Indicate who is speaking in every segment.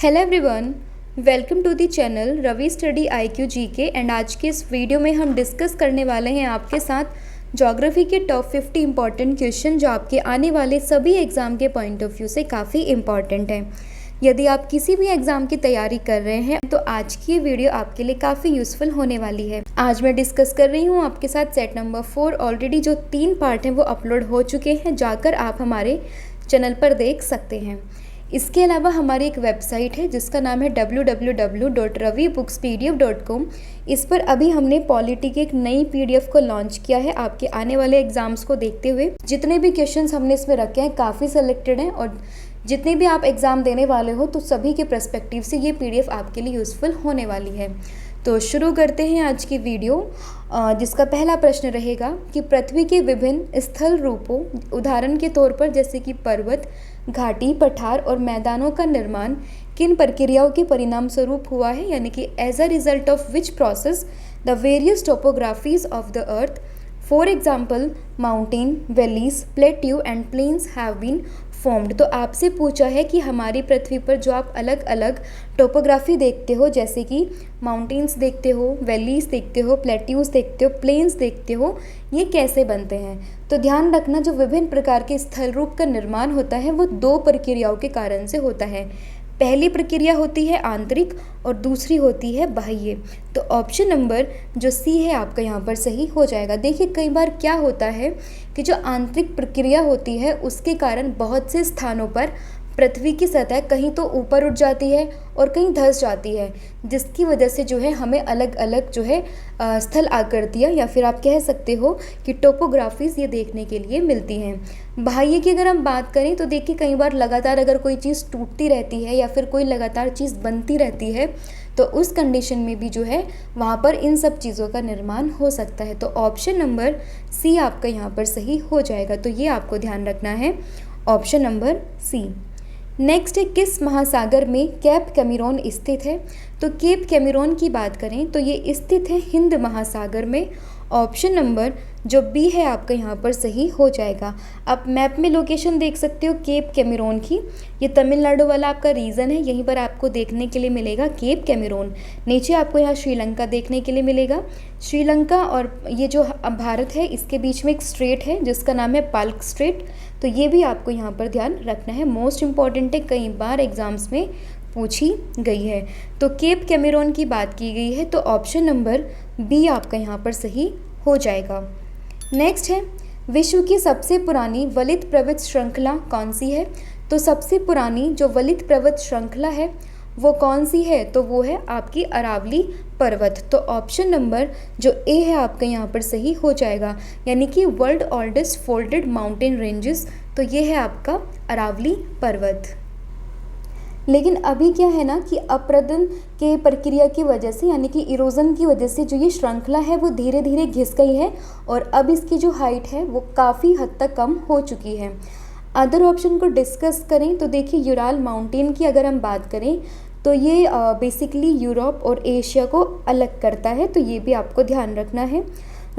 Speaker 1: Hello everyone, welcome to the channel Ravi study IQ GK। And आज के इस video में हम डिस्कस करने वाले हैं आपके साथ ज्योग्राफी के टॉप 50 इंपॉर्टेंट क्वेश्चन जो आपके आने वाले सभी एग्ज़ाम के पॉइंट ऑफ व्यू से काफ़ी इंपॉर्टेंट हैं। यदि आप किसी भी एग्ज़ाम की तैयारी कर रहे हैं तो आज की ये वीडियो आपके लिए काफ़ी यूज़फुल होने वाली है। आज मैं डिस्कस कर रही हूँ आपके साथ सेट नंबर 4। ऑलरेडी जो 3 पार्ट हैं वो अपलोड हो चुके हैं, जाकर आप हमारे चैनल पर देख सकते हैं। इसके अलावा हमारी एक वेबसाइट है जिसका नाम है www.ravibooks.pdf.com। इस पर अभी हमने पॉलिटी की एक नई PDF को लॉन्च किया है आपके आने वाले एग्जाम्स को देखते हुए। जितने भी क्वेश्चंस हमने इसमें रखे हैं काफ़ी सिलेक्टेड हैं और जितने भी आप एग्ज़ाम देने वाले हो तो सभी के पर्सपेक्टिव से ये PDF आपके लिए यूज़फुल होने वाली है। तो शुरू करते हैं आज की वीडियो, जिसका पहला प्रश्न रहेगा कि पृथ्वी के विभिन्न स्थल रूपों, उदाहरण के तौर पर जैसे कि पर्वत, घाटी, पठार और मैदानों का निर्माण किन प्रक्रियाओं के परिणाम स्वरूप हुआ है, यानी कि as a result of which process the various topographies of the earth, for example mountain, valleys, plateau and plains have been formed. तो आपसे पूछा है कि हमारी पृथ्वी पर जो आप अलग अलग टोपोग्राफी देखते हो, जैसे कि माउंटेन्स देखते हो, वैलीज देखते हो, प्लेट्यूज देखते हो, प्लेन्स देखते हो, ये कैसे बनते हैं। तो ध्यान रखना, जो विभिन्न प्रकार के स्थल रूप का निर्माण होता है वो 2 प्रक्रियाओं के कारण से होता है। पहली प्रक्रिया होती है आंतरिक और दूसरी होती है बाह्य। तो ऑप्शन नंबर जो सी है आपका यहाँ पर सही हो जाएगा। देखिए, कई बार क्या होता है कि जो आंतरिक प्रक्रिया होती है उसके कारण बहुत से स्थानों पर पृथ्वी की सतह कहीं तो ऊपर उठ जाती है और कहीं धंस जाती है, जिसकी वजह से जो है हमें अलग अलग जो है स्थल आकृतियाँ या फिर आप कह सकते हो कि टोपोग्राफीज ये देखने के लिए मिलती हैं। बाह्य की अगर हम बात करें तो देखिए, कई बार लगातार अगर कोई चीज़ टूटती रहती है या फिर कोई लगातार चीज़ बनती रहती है तो उस कंडीशन में भी जो है वहाँ पर इन सब चीज़ों का निर्माण हो सकता है। तो ऑप्शन नंबर सी आपका यहाँ पर सही हो जाएगा। तो ये आपको ध्यान रखना है, ऑप्शन नंबर सी। नेक्स्ट है, किस महासागर में कैप कैमरून स्थित है। तो केप कैमरून की बात करें तो ये स्थित है हिंद महासागर में। ऑप्शन नंबर जो बी है आपका यहाँ पर सही हो जाएगा। आप मैप में लोकेशन देख सकते हो केप कैमरून की, ये तमिलनाडु वाला आपका रीजन है, यहीं पर आपको देखने के लिए मिलेगा केप कैमरून। नीचे आपको यहाँ श्रीलंका देखने के लिए मिलेगा। श्रीलंका और ये जो भारत है इसके बीच में एक स्ट्रेट है जिसका नाम है पाल्क स्ट्रेट। तो ये भी आपको यहाँ पर ध्यान रखना है, मोस्ट इम्पॉर्टेंट है, कई बार एग्जाम्स में पूछी गई है। तो केप कैमरून की बात की गई है, तो ऑप्शन नंबर बी आपका यहाँ पर सही हो जाएगा। नेक्स्ट है, विश्व की सबसे पुरानी वलित पर्वत श्रृंखला कौन सी है। तो सबसे पुरानी जो वलित पर्वत श्रृंखला है वो कौन सी है, तो वो है आपकी अरावली पर्वत। तो ऑप्शन नंबर जो ए है आपका यहाँ पर सही हो जाएगा, यानी कि world oldest folded mountain ranges. तो ये है आपका अरावली पर्वत। लेकिन अभी क्या है ना कि अपरदन के प्रक्रिया की वजह से, यानी कि इरोजन की वजह से जो ये श्रृंखला है वो धीरे धीरे घिस गई है और अब इसकी जो हाइट है वो काफ़ी हद तक कम हो चुकी है। अदर ऑप्शन को डिस्कस करें तो देखिए, यूराल माउंटेन की अगर हम बात करें तो ये बेसिकली यूरोप और एशिया को अलग करता है, तो ये भी आपको ध्यान रखना है।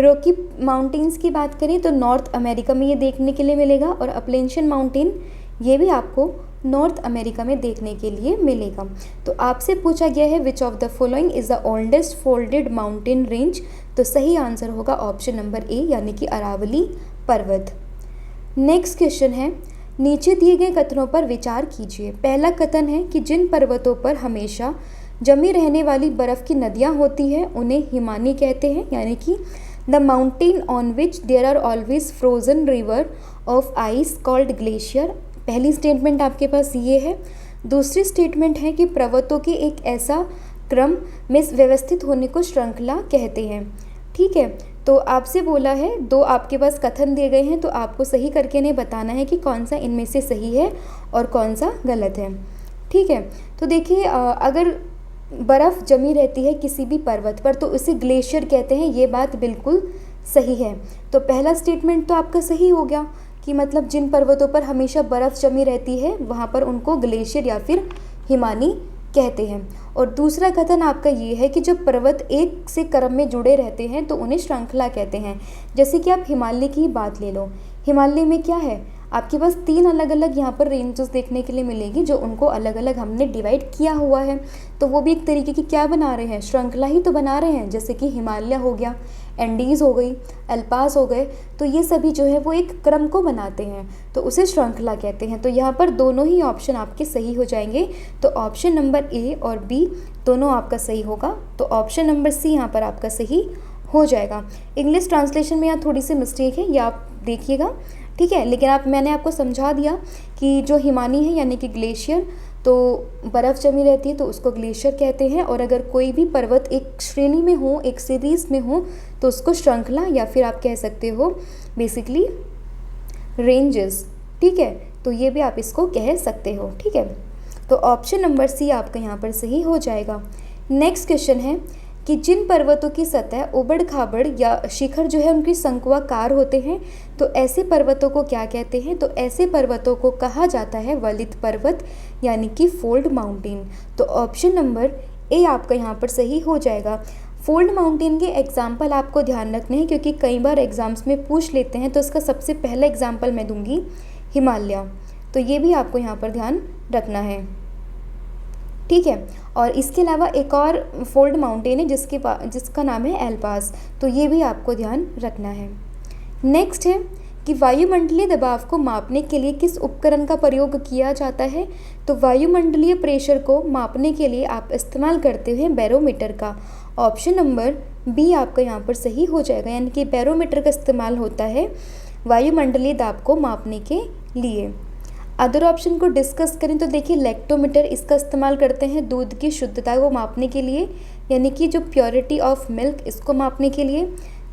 Speaker 1: रॉकी माउंटेन्स की बात करें तो नॉर्थ अमेरिका में ये देखने के लिए मिलेगा और अपलेंशियन माउंटेन ये भी आपको नॉर्थ अमेरिका में देखने के लिए मिलेगा। तो आपसे पूछा गया है which of the following is the oldest folded mountain range. तो सही आंसर होगा ऑप्शन नंबर ए, यानी कि अरावली पर्वत। नेक्स्ट क्वेश्चन है, नीचे दिए गए कथनों पर विचार कीजिए। पहला कथन है कि जिन पर्वतों पर हमेशा जमी रहने वाली बर्फ़ की नदियाँ होती हैं उन्हें हिमानी कहते हैं, यानी कि the mountain on which there are always frozen river of ice called glacier. पहली स्टेटमेंट आपके पास ये है। दूसरी स्टेटमेंट है कि पर्वतों के एक ऐसा क्रम में व्यवस्थित होने को श्रृंखला कहते हैं। ठीक है, तो आपसे बोला है 2 आपके पास कथन दिए गए हैं, तो आपको सही करके इन्हें बताना है कि कौन सा इनमें से सही है और कौन सा गलत है। ठीक है, तो देखिए, अगर बर्फ़ जमी रहती है किसी भी पर्वत पर तो उसे ग्लेशियर कहते हैं, ये बात बिल्कुल सही है। तो पहला स्टेटमेंट तो आपका सही हो गया कि मतलब जिन पर्वतों पर हमेशा बर्फ़ जमी रहती है वहाँ पर उनको ग्लेशियर या फिर हिमानी कहते हैं। और दूसरा कथन आपका ये है कि जब पर्वत एक से क्रम में जुड़े रहते हैं तो उन्हें श्रृंखला कहते हैं। जैसे कि आप हिमालय की बात ले लो, हिमालय में क्या है, आपके पास 3 अलग अलग यहाँ पर रेंजेस देखने के लिए मिलेगी, जो उनको अलग अलग हमने डिवाइड किया हुआ है। तो वो भी एक तरीके की क्या बना रहे हैं, श्रृंखला ही तो बना रहे हैं। जैसे कि हिमालय हो गया, एंडीज़ हो गई, एल्पास हो गए, तो ये सभी जो है वो एक क्रम को बनाते हैं, तो उसे श्रृंखला कहते हैं। तो यहाँ पर दोनों ही ऑप्शन आपके सही हो जाएंगे। तो ऑप्शन नंबर ए और बी दोनों आपका सही होगा। तो ऑप्शन नंबर सी यहाँ पर आपका सही हो जाएगा। इंग्लिश ट्रांसलेशन में यहाँ थोड़ी सी मिस्टेक है, ये आप देखिएगा, ठीक है। लेकिन मैंने आपको समझा दिया कि जो हिमानी है यानी कि ग्लेशियर, तो बर्फ़ जमी रहती है तो उसको ग्लेशियर कहते हैं। और अगर कोई भी पर्वत एक श्रेणी में हो, एक सीरीज़ में हो, तो उसको श्रृंखला या फिर आप कह सकते हो बेसिकली रेंजेस, ठीक है। तो ये भी आप इसको कह सकते हो, ठीक है। तो ऑप्शन नंबर सी आपका यहाँ पर सही हो जाएगा। नेक्स्ट क्वेश्चन है कि जिन पर्वतों की सतह उबड़ खाबड़ या शिखर जो है उनकी शंक्वाकार होते हैं, तो ऐसे पर्वतों को क्या कहते हैं? तो ऐसे पर्वतों को कहा जाता है वलित पर्वत यानी कि फोल्ड माउंटेन। तो ऑप्शन नंबर ए आपका यहाँ पर सही हो जाएगा। फोल्ड माउंटेन के एग्जाम्पल आपको ध्यान रखने हैं, क्योंकि कई बार एग्जाम्स में पूछ लेते हैं। तो इसका सबसे पहला एग्जाम्पल मैं दूंगी हिमालय, तो ये भी आपको यहाँ पर ध्यान रखना है, ठीक है। और इसके अलावा एक और फोल्ड माउंटेन है जिसका नाम है एल्पास, तो ये भी आपको ध्यान रखना है। नेक्स्ट है कि वायुमंडलीय दबाव को मापने के लिए किस उपकरण का प्रयोग किया जाता है? तो वायुमंडलीय प्रेशर को मापने के लिए आप इस्तेमाल करते हैं बैरोमीटर का। ऑप्शन नंबर बी आपका यहाँ पर सही हो जाएगा, यानी कि बैरोमीटर का इस्तेमाल होता है वायुमंडलीय दाब को मापने के लिए। अदर ऑप्शन को डिस्कस करें तो देखिए, लैक्टोमीटर इसका इस्तेमाल करते हैं दूध की शुद्धता को मापने के लिए, यानी कि जो प्योरिटी ऑफ मिल्क इसको मापने के लिए।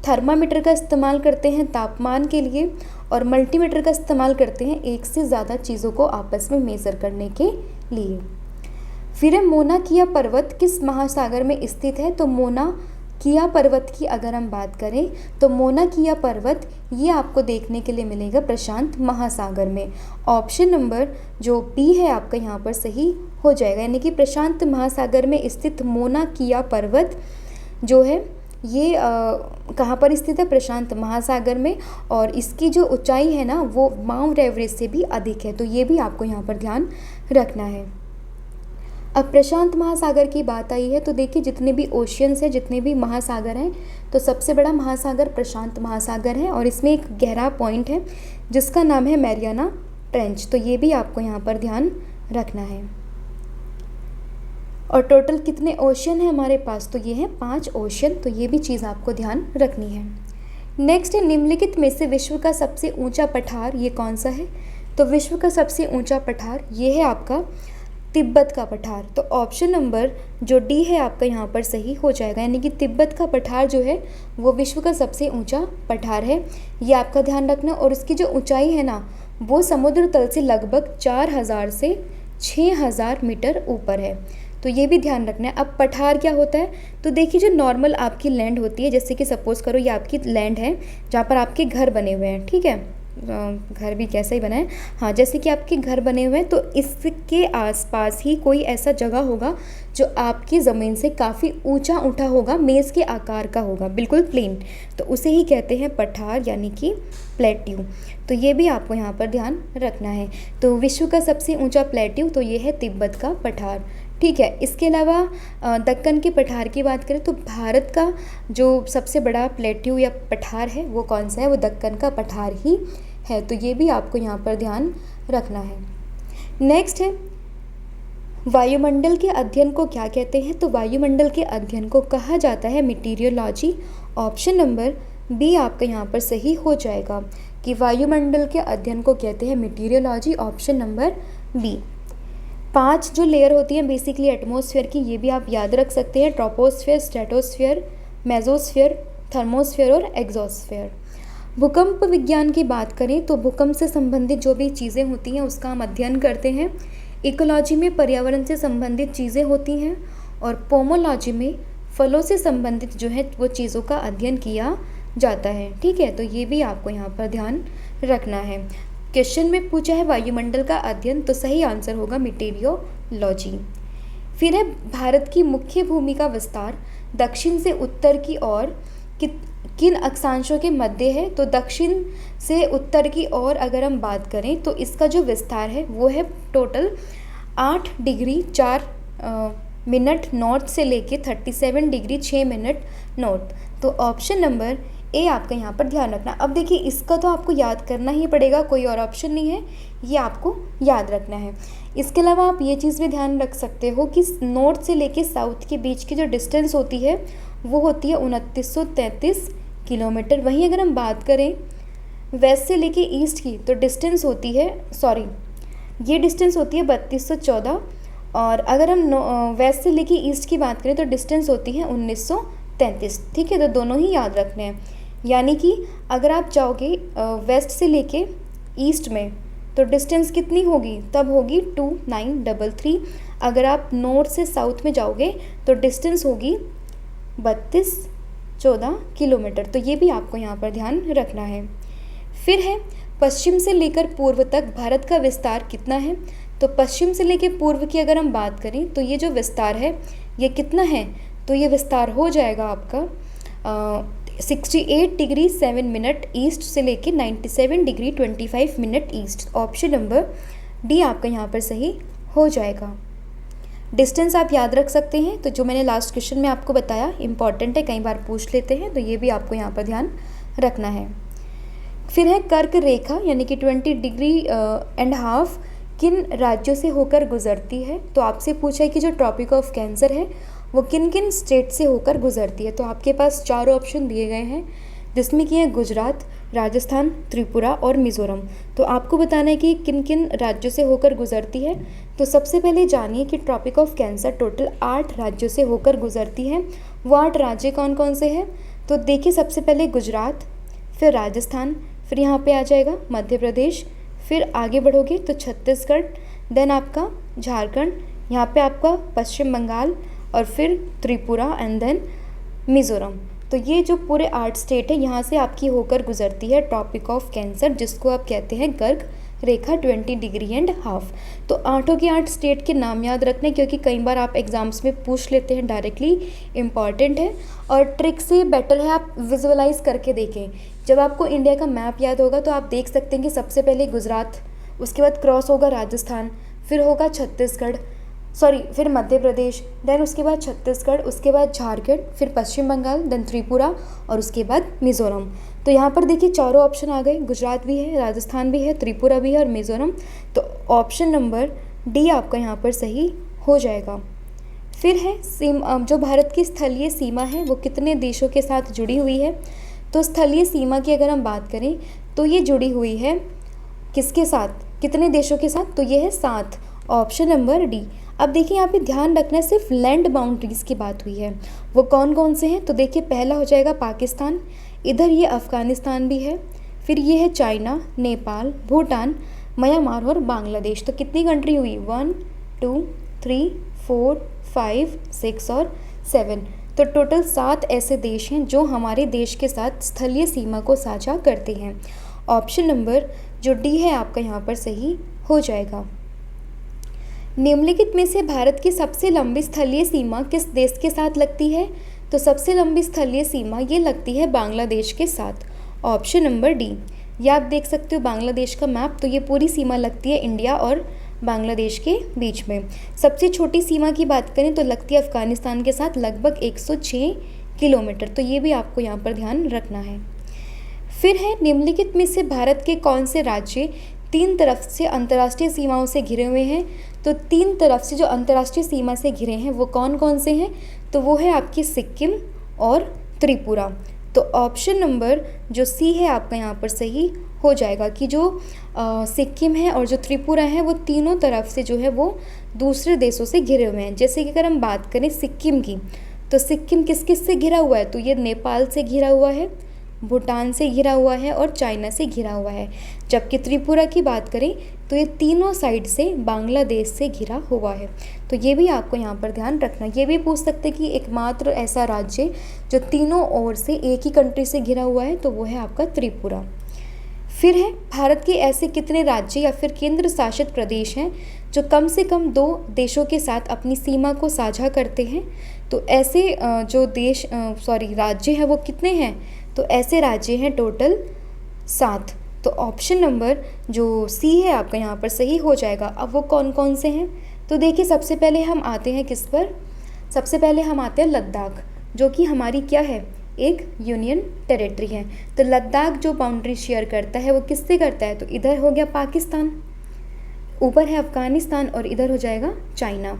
Speaker 1: थर्मामीटर का इस्तेमाल करते हैं तापमान के लिए, और मल्टीमीटर का इस्तेमाल करते हैं एक से ज़्यादा चीज़ों को आपस में मेज़र करने के लिए। फिर है मोना किया पर्वत किस महासागर में स्थित है? तो मोना किया पर्वत की अगर हम बात करें तो मोना किया पर्वत ये आपको देखने के लिए मिलेगा प्रशांत महासागर में। ऑप्शन नंबर जो बी है आपका यहाँ पर सही हो जाएगा, यानी कि प्रशांत महासागर में स्थित मोना किया पर्वत जो है ये कहाँ पर स्थित है? प्रशांत महासागर में। और इसकी जो ऊंचाई है ना वो माउंट एवरेस्ट से भी अधिक है, तो ये भी आपको यहाँ पर ध्यान रखना है। अब प्रशांत महासागर की बात आई है तो देखिए, जितने भी ओशियंस हैं, जितने भी महासागर हैं, तो सबसे बड़ा महासागर प्रशांत महासागर है, और इसमें एक गहरा पॉइंट है जिसका नाम है मैरियाना ट्रेंच, तो ये भी आपको यहाँ पर ध्यान रखना है। और टोटल कितने ओशियन है हमारे पास? तो ये है 5 ओशियन, तो ये भी चीज़ आपको ध्यान रखनी है। नेक्स्ट है, निम्नलिखित में से विश्व का सबसे ऊंचा पठार ये कौन सा है? तो विश्व का सबसे ऊंचा पठार ये है आपका तिब्बत का पठार। तो ऑप्शन नंबर जो डी है आपका यहाँ पर सही हो जाएगा, यानी कि तिब्बत का पठार जो है वो विश्व का सबसे ऊंचा पठार है, ये आपका ध्यान रखना। और इसकी जो ऊंचाई है ना वो समुद्र तल से लगभग 4000 से 6000 मीटर ऊपर है, तो ये भी ध्यान रखना है। अब पठार क्या होता है? तो देखिए, जो नॉर्मल आपकी लैंड होती है, जैसे कि सपोज़ करो ये आपकी लैंड है जहाँ पर आपके घर बने हुए हैं, ठीक है, घर भी कैसे ही बना है, हाँ, जैसे कि आपके घर बने हुए हैं, तो इसके आसपास ही कोई ऐसा जगह होगा जो आपकी ज़मीन से काफ़ी ऊंचा उठा होगा, मेज़ के आकार का होगा, बिल्कुल प्लेन, तो उसे ही कहते हैं पठार यानी कि प्लेट्यू। तो ये भी आपको यहाँ पर ध्यान रखना है। तो विश्व का सबसे ऊंचा प्लेट्यू तो ये है तिब्बत का पठार, ठीक है। इसके अलावा दक्कन के पठार की बात करें तो भारत का जो सबसे बड़ा प्लेट्यू या पठार है वो कौन सा है? वो दक्कन का पठार ही है, तो ये भी आपको यहाँ पर ध्यान रखना है। नेक्स्ट है, वायुमंडल के अध्ययन को क्या कहते हैं? तो वायुमंडल के अध्ययन को कहा जाता है मीटीरियोलॉजी। ऑप्शन नंबर बी आपका यहाँ पर सही हो जाएगा कि वायुमंडल के अध्ययन को कहते हैं मीटीरियोलॉजी, ऑप्शन नंबर बी। 5 जो लेयर होती हैं बेसिकली एटमॉस्फेयर की, ये भी आप याद रख सकते हैं, ट्रोपोस्फेयर, स्ट्रेटोस्फेयर, मेसोस्फेयर, थर्मोस्फेयर और एक्सोस्फेयर। भूकंप विज्ञान की बात करें तो भूकंप से संबंधित जो भी चीज़ें होती हैं उसका हम अध्ययन करते हैं। इकोलॉजी में पर्यावरण से संबंधित चीज़ें होती हैं, और पोमोलॉजी में फलों से संबंधित जो है वो चीज़ों का अध्ययन किया जाता है, ठीक है। तो ये भी आपको यहाँ पर ध्यान रखना है। क्वेश्चन में पूछा है वायुमंडल का अध्ययन, तो सही आंसर होगा मीटीरियोलॉजी। फिर है, भारत की मुख्य भूमि का विस्तार दक्षिण से उत्तर की ओर किन अक्षांशों के मध्य है? तो दक्षिण से उत्तर की ओर अगर हम बात करें तो इसका जो विस्तार है वो है टोटल 8 डिग्री 4 मिनट नॉर्थ से लेके 37 डिग्री 6 मिनट नॉर्थ। तो ऑप्शन नंबर ए आपका यहाँ पर ध्यान रखना। अब देखिए इसका तो आपको याद करना ही पड़ेगा, कोई और ऑप्शन नहीं है, ये आपको याद रखना है। इसके अलावा आप ये चीज़ भी ध्यान रख सकते हो कि नॉर्थ से लेके साउथ के बीच की जो डिस्टेंस होती है वो होती है 2933 किलोमीटर। वहीं अगर हम बात करें वेस्ट से लेके ईस्ट की तो डिस्टेंस होती है, सॉरी ये डिस्टेंस होती है 3214, और अगर हम वेस्ट से लेके ईस्ट की बात करें तो डिस्टेंस होती है 1933। ठीक है, तो दोनों ही याद रखने हैं। यानी कि अगर आप जाओगे वेस्ट से लेके ईस्ट में तो डिस्टेंस कितनी होगी? तब होगी 2933। अगर आप नॉर्थ से साउथ में जाओगे तो डिस्टेंस होगी 3214 किलोमीटर। तो ये भी आपको यहाँ पर ध्यान रखना है। फिर है पश्चिम से लेकर पूर्व तक भारत का विस्तार कितना है? तो पश्चिम से लेकर पूर्व की अगर हम बात करें तो ये जो विस्तार है ये कितना है? तो ये विस्तार हो जाएगा आपका 68 डिग्री 7 मिनट ईस्ट से लेके 97 degree 25 minute east. Option number D आपका यहाँ पर सही हो जाएगा। डिस्टेंस आप याद रख सकते हैं। तो जो मैंने लास्ट क्वेश्चन में आपको बताया इंपॉर्टेंट है, कई बार पूछ लेते हैं, तो ये भी आपको यहाँ पर ध्यान रखना है। फिर है कर्क रेखा यानी कि 20 डिग्री एंड हाफ किन राज्यों से होकर गुजरती है? तो आपसे पूछा है कि जो ट्रॉपिक ऑफ कैंसर है वो किन किन स्टेट से होकर गुजरती है। तो आपके पास 4 ऑप्शन दिए गए हैं जिसमें कि है गुजरात, राजस्थान, त्रिपुरा और मिज़ोरम। तो आपको बताना है कि किन किन राज्यों से होकर गुजरती है। तो सबसे पहले जानिए कि ट्रॉपिक ऑफ कैंसर टोटल 8 राज्यों से होकर गुजरती है। वो 8 राज्य कौन कौन से हैं? तो देखिए सबसे पहले गुजरात, फिर राजस्थान, फिर यहाँ पे आ जाएगा मध्य प्रदेश, फिर आगे बढ़ोगे तो छत्तीसगढ़, देन आपका झारखंड, यहाँ पे आपका पश्चिम बंगाल और फिर त्रिपुरा एंड देन मिज़ोरम। तो ये जो पूरे 8 स्टेट है यहाँ से आपकी होकर गुजरती है ट्रॉपिक ऑफ कैंसर, जिसको आप कहते हैं कर्क रेखा 20 डिग्री एंड हाफ। तो 8 के 8 स्टेट के नाम याद रखने, क्योंकि कई बार आप एग्जाम्स में पूछ लेते हैं डायरेक्टली, इम्पॉर्टेंट है। और ट्रिक से बेटर है आप विजुअलाइज करके देखें। जब आपको इंडिया का मैप याद होगा तो आप देख सकते हैं कि सबसे पहले गुजरात, उसके बाद क्रॉस होगा राजस्थान, फिर होगा छत्तीसगढ़, फिर मध्य प्रदेश, देन उसके बाद छत्तीसगढ़, उसके बाद झारखंड, फिर पश्चिम बंगाल, देन त्रिपुरा और उसके बाद मिज़ोरम। तो यहाँ पर देखिए चारों ऑप्शन आ गए, गुजरात भी है, राजस्थान भी है, त्रिपुरा भी है और मिज़ोरम। तो ऑप्शन नंबर डी आपका यहाँ पर सही हो जाएगा। फिर है जो भारत की स्थलीय सीमा है वो कितने देशों के साथ जुड़ी हुई है? तो स्थलीय सीमा की अगर हम बात करें तो ये जुड़ी हुई है किसके साथ, कितने देशों के साथ? तो ये है 7, ऑप्शन नंबर डी। अब देखिए यहाँ पे ध्यान रखना, सिर्फ लैंड बाउंड्रीज़ की बात हुई है, वो कौन कौन से हैं? तो देखिए पहला हो जाएगा पाकिस्तान, इधर ये अफ़गानिस्तान भी है, फिर ये है चाइना, नेपाल, भूटान, म्यांमार और बांग्लादेश। तो कितनी कंट्री हुई? 1 2 3 4 5 6 और 7। तो टोटल 7 ऐसे देश हैं जो हमारे देश के साथ स्थलीय सीमा को साझा करते हैं। ऑप्शन नंबर जो डी है आपका यहाँ पर सही हो जाएगा। निम्नलिखित में से भारत की सबसे लंबी स्थलीय सीमा किस देश के साथ लगती है? तो सबसे लंबी स्थलीय सीमा ये लगती है बांग्लादेश के साथ, ऑप्शन नंबर डी। ये आप देख सकते हो बांग्लादेश का मैप, तो ये पूरी सीमा लगती है इंडिया और बांग्लादेश के बीच में। सबसे छोटी सीमा की बात करें तो लगती है अफ़गानिस्तान के साथ लगभग 106 किलोमीटर। तो ये भी आपको यहाँ पर ध्यान रखना है। फिर है निम्नलिखित में से भारत के कौन से राज्य 3 तरफ से अंतर्राष्ट्रीय सीमाओं से घिरे हुए हैं? तो 3 तरफ से जो अंतर्राष्ट्रीय सीमा से घिरे हैं वो कौन कौन से हैं? तो वो है आपकी सिक्किम और त्रिपुरा। तो ऑप्शन नंबर जो सी है आपका यहाँ पर सही हो जाएगा कि जो सिक्किम है और जो त्रिपुरा है वो तीनों तरफ से जो है वो दूसरे देशों से घिरे हुए हैं। जैसे कि अगर हम बात करें सिक्किम की, तो सिक्किम किस किस से घिरा हुआ है? तो ये नेपाल से घिरा हुआ है, भूटान से घिरा हुआ है और चाइना से घिरा हुआ है। जबकि त्रिपुरा की बात करें तो ये तीनों साइड से बांग्लादेश से घिरा हुआ है। तो ये भी आपको यहाँ पर ध्यान रखना। ये भी पूछ सकते कि एकमात्र ऐसा राज्य जो तीनों ओर से एक ही कंट्री से घिरा हुआ है, तो वो है आपका त्रिपुरा। फिर है भारत के ऐसे कितने राज्य या फिर केंद्र शासित प्रदेश हैं जो कम से कम 2 देशों के साथ अपनी सीमा को साझा करते हैं? तो ऐसे जो राज्य हैं वो कितने हैं? तो ऐसे राज्य हैं टोटल 7। तो ऑप्शन नंबर जो सी है आपका यहाँ पर सही हो जाएगा। अब वो कौन कौन से हैं, तो देखिए सबसे पहले हम आते हैं किस पर, सबसे पहले हम आते हैं लद्दाख, जो कि हमारी क्या है, एक यूनियन टेरिटरी है। तो लद्दाख जो बाउंड्री शेयर करता है वो किससे करता है, तो इधर हो गया पाकिस्तान, ऊपर है अफ़गानिस्तान और इधर हो जाएगा चाइना।